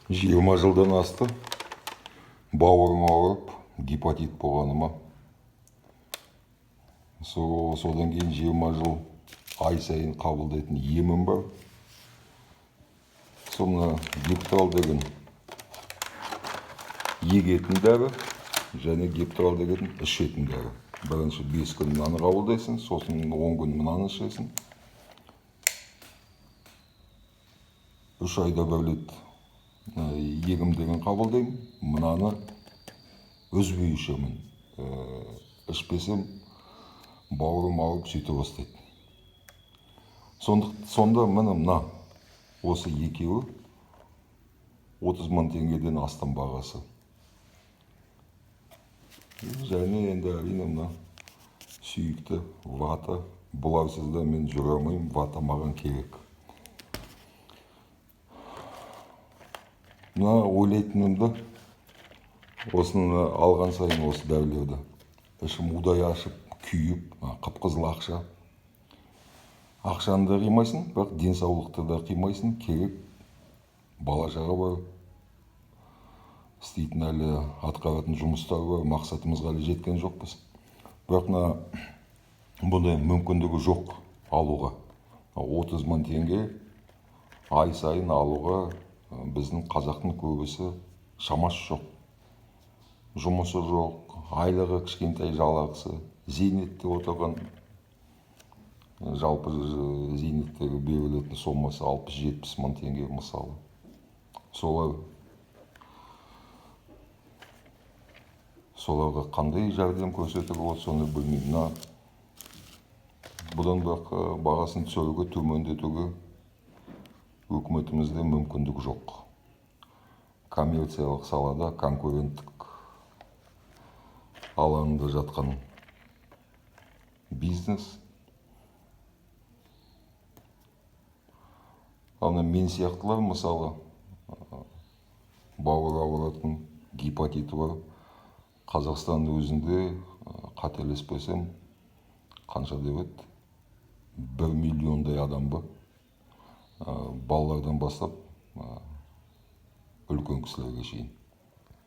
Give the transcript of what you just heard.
20 жылдан асты бауырым ауырып гепатит болғаныма. Содан кейін 20 жыл ай сайын қабылдайтын емім бар. Сонда гептрал деген егетін дәрі және гептрал деген ішетін дәрі. Бірінші 5 күн мынаны қабылдайсың, сосын 10 күн мынаны ішесің. 3 айда бір рет егімдерін қабылдаймын. Мынаны үзбей ішемін. Ішпесем бауырым ауырып сөйте бастайды. Сонда мына осы екеуі 30 мың теңгеден астам бағасы. Және енді әрине мына сүйікті вата. Бұларсыз да мен жүре алмаймын, вата маған керек. Мына ойлайтынымды, осыны алған сайын осы дәрілерді ішім удай ашып, күйіп, қып-қызыл ақша. Ақшаны да қимайсың, бірақ денсаулықты да қимайсың, керек. Бала-шаға бар, істейтін әлі атқаратын жұмыстар бар, мақсатымызға әлі жеткен жоқпыз. Бірақ бұндай мүмкіндігі жоқ алуға. 30 мың теңге ай сайын алуға біздің қазақтың көбісі шамасы жоқ. Жұмысы жоқ, айлығы кішкентай жалақысы, зейнетте отырған, жалпы зейнеттегі берілетін сомасы 60-70 мың теңге мысалы. Соларға қандай жәрдем көрсетуге болады, соны білмеймін. Бұдан бағасын түсіруге, төмендетуге үкіметімізде мүмкіндік жоқ. Коммерциялық салада, конкуренттік алаңында жатқан бизнес. Мен сияқтылар, мысалы, бауыр ауыратын, гепатиті бар. Қазақстанның өзінде қателеспесем, қанша деп еді? 1 миллиондай адам бар. Балалардан бастап үлкен кісілерге шейін.